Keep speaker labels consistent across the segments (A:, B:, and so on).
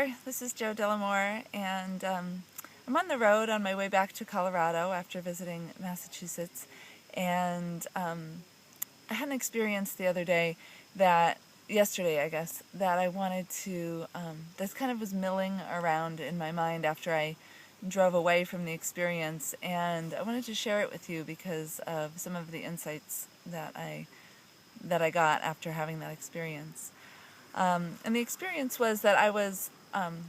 A: there, this is Jo Delamore, and I'm on the road on my way back to Colorado after visiting Massachusetts, and I had an experience the other day yesterday I guess, that I wanted to, this kind of was milling around in my mind after I drove away from the experience, and I wanted to share it with you because of some of the insights that I got after having that experience. And the experience was that I was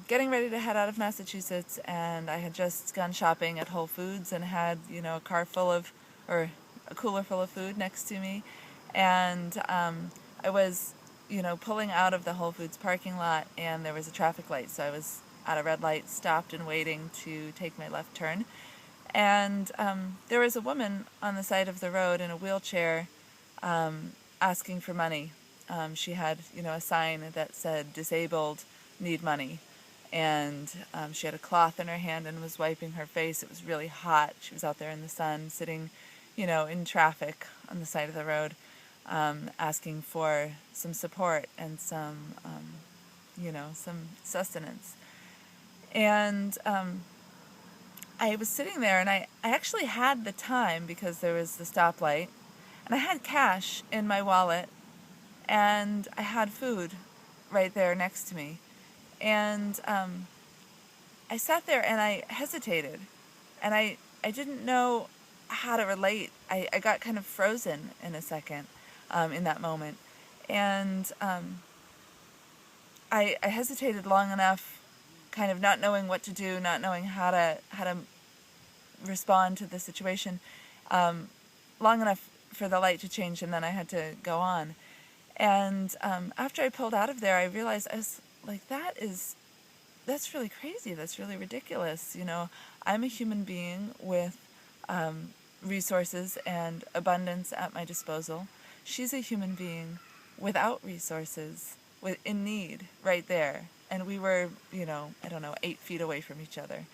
A: getting ready to head out of Massachusetts, and I had just gone shopping at Whole Foods and had, a cooler full of food next to me. And I was, pulling out of the Whole Foods parking lot, and there was a traffic light. So I was at a red light, stopped and waiting to take my left turn. And there was a woman on the side of the road in a wheelchair asking for money. She had, a sign that said, "Disabled, need money." And she had a cloth in her hand and was wiping her face. It was really hot. She was out there in the sun, sitting, in traffic on the side of the road, asking for some support and some sustenance. And I was sitting there, and I actually had the time because there was the stoplight, and I had cash in my wallet, and I had food right there next to me. And I sat there and I hesitated, and I didn't know how to relate. I got kind of frozen in a second in that moment. And I hesitated long enough, kind of not knowing what to do, not knowing how to respond to the situation, long enough for the light to change, and then I had to go on. And after I pulled out of there, I realized, I was like, that's really crazy. That's really ridiculous. I'm a human being with resources and abundance at my disposal. She's a human being without resources, in need, right there. And we were, 8 feet away from each other.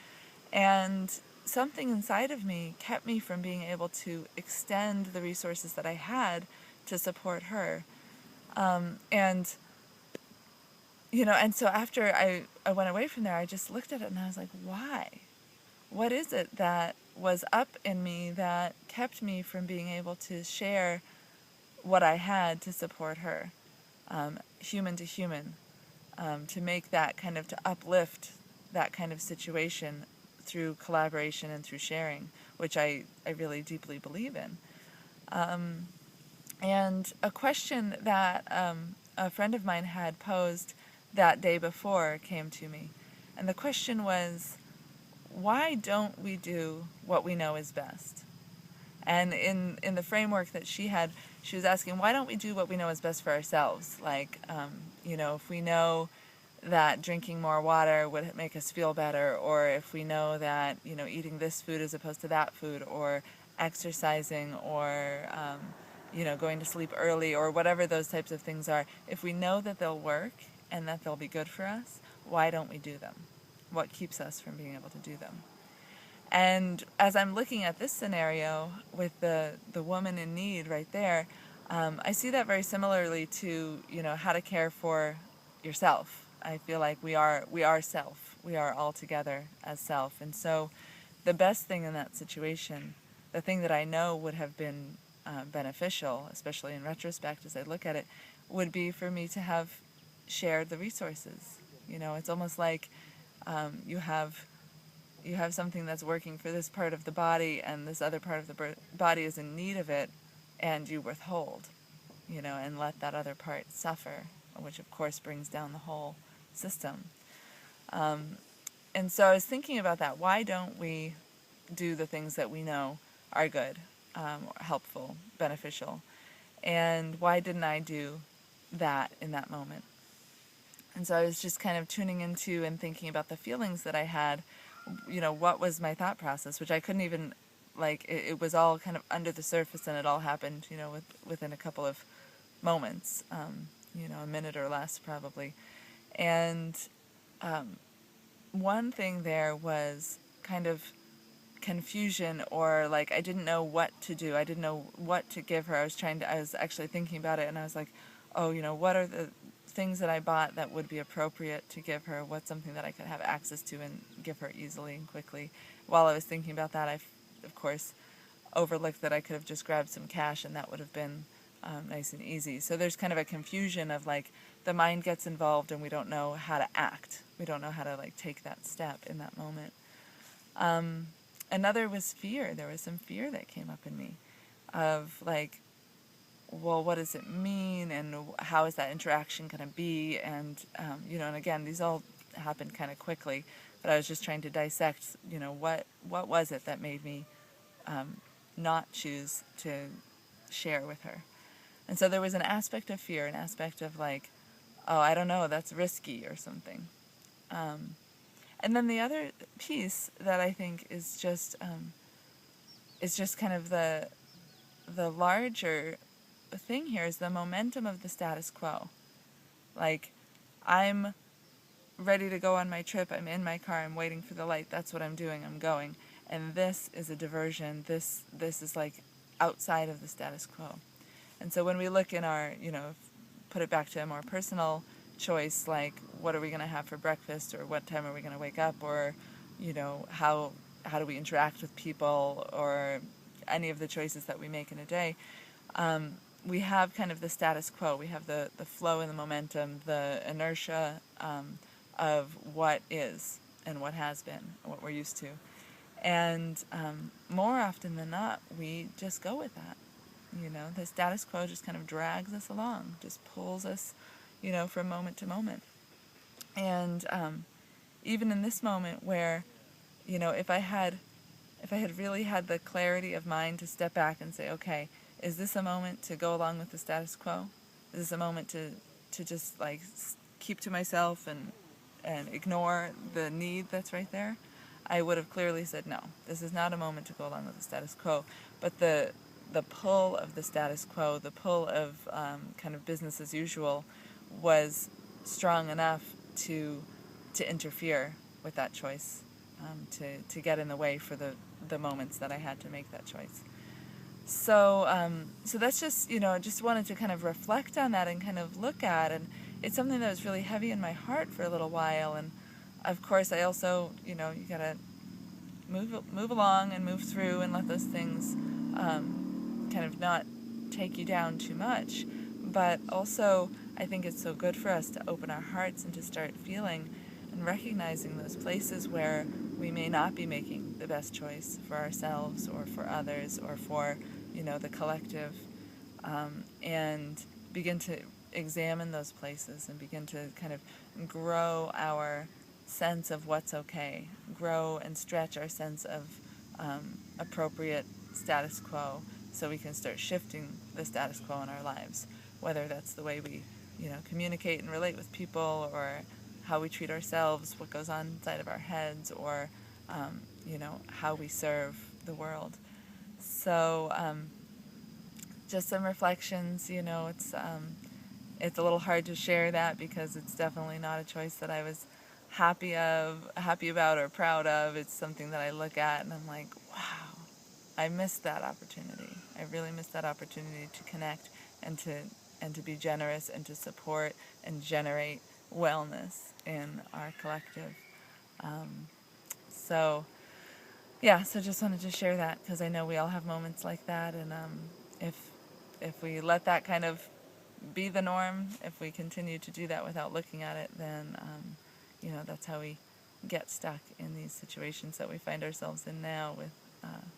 A: And something inside of me kept me from being able to extend the resources that I had to support her. And so after I went away from there, I just looked at it and I was like, why? What is it that was up in me that kept me from being able to share what I had to support her, human to human, to make that kind of, to uplift that kind of situation through collaboration and through sharing, which I really deeply believe in. And a question that a friend of mine had posed that day before came to me. And the question was, why don't we do what we know is best? And in the framework that she had, she was asking, why don't we do what we know is best for ourselves? Like, if we know that drinking more water would make us feel better, or if we know that, eating this food as opposed to that food, or exercising, or going to sleep early, or whatever those types of things are, if we know that they'll work and that they'll be good for us, why don't we do them? What keeps us from being able to do them? And as I'm looking at this scenario with the woman in need right there, I see that very similarly to, how to care for yourself. I feel like we are self. We are all together as self. And so the best thing in that situation, the thing that I know would have been beneficial, especially in retrospect as I look at it, would be for me to have shared the resources. It's almost like you have something that's working for this part of the body, and this other part of the body is in need of it, and you withhold, and let that other part suffer, which of course brings down the whole system. And so I was thinking about that. Why don't we do the things that we know are good, helpful, beneficial? And why didn't I do that in that moment? And so I was just kind of tuning into and thinking about the feelings that I had, what was my thought process, which I couldn't even, it was all kind of under the surface, and it all happened, within a couple of moments, a minute or less probably. And one thing there was kind of confusion, or I didn't know what to do. I didn't know what to give her. I was actually thinking about it, and I was like, oh, what are the things that I bought that would be appropriate to give her, what's something that I could have access to and give her easily and quickly. While I was thinking about that, I, of course, overlooked that I could have just grabbed some cash and that would have been nice and easy. So there's kind of a confusion of like the mind gets involved and we don't know how to act. We don't know how to like take that step in that moment. Another was fear. There was some fear that came up in me of like, well, what does it mean and how is that interaction going to be? And, and again, these all happened kind of quickly, but I was just trying to dissect, what was it that made me not choose to share with her. And so there was an aspect of fear, an aspect of like, oh, I don't know, that's risky or something. And then the other piece that I think is just kind of the larger thing here is the momentum of the status quo. Like, I'm ready to go on my trip, I'm in my car, I'm waiting for the light, that's what I'm doing, I'm going. And this is a diversion, this is like outside of the status quo. And so when we look in our, put it back to a more personal choice, like what are we going to have for breakfast, or what time are we going to wake up, or, how do we interact with people, or any of the choices that we make in a day, we have kind of the status quo. We have the flow and the momentum, the inertia of what is and what has been, and what we're used to. And more often than not, we just go with that. The status quo just kind of drags us along, just pulls us, from moment to moment. And even in this moment where, if I had really had the clarity of mind to step back and say, okay, is this a moment to go along with the status quo? Is this a moment to just like keep to myself and ignore the need that's right there? I would have clearly said, no, this is not a moment to go along with the status quo. But the pull of the status quo, the pull of kind of business as usual, was strong enough to interfere with that choice, to get in the way for the moments that I had to make that choice. So that's just, just wanted to kind of reflect on that and kind of look at, and it's something that was really heavy in my heart for a little while. And of course I also, you gotta move along and move through and let those things kind of not take you down too much. But also I think it's so good for us to open our hearts and to start feeling and recognizing those places where we may not be making the best choice for ourselves or for others or for, the collective, and begin to examine those places and begin to kind of grow our sense of what's okay, grow and stretch our sense of appropriate status quo, so we can start shifting the status quo in our lives, whether that's the way we, communicate and relate with people, or how we treat ourselves, what goes on inside of our heads, or, how we serve the world. So just some reflections, it's a little hard to share that because it's definitely not a choice that I was happy about or proud of. It's something that I look at and I'm like, wow, I missed that opportunity. I really missed that opportunity to connect and to be generous and to support and generate wellness in our collective. So just wanted to share that because I know we all have moments like that, and if we let that kind of be the norm, if we continue to do that without looking at it, then that's how we get stuck in these situations that we find ourselves in now, with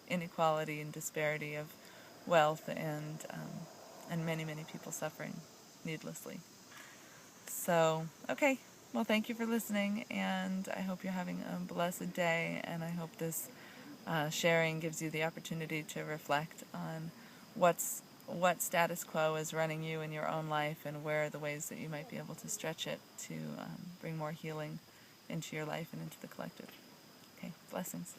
A: inequality and disparity of wealth, and many, many people suffering needlessly. So, okay, well, thank you for listening, and I hope you're having a blessed day, and I hope this sharing gives you the opportunity to reflect on what status quo is running you in your own life, and where are the ways that you might be able to stretch it to bring more healing into your life and into the collective. Okay, blessings.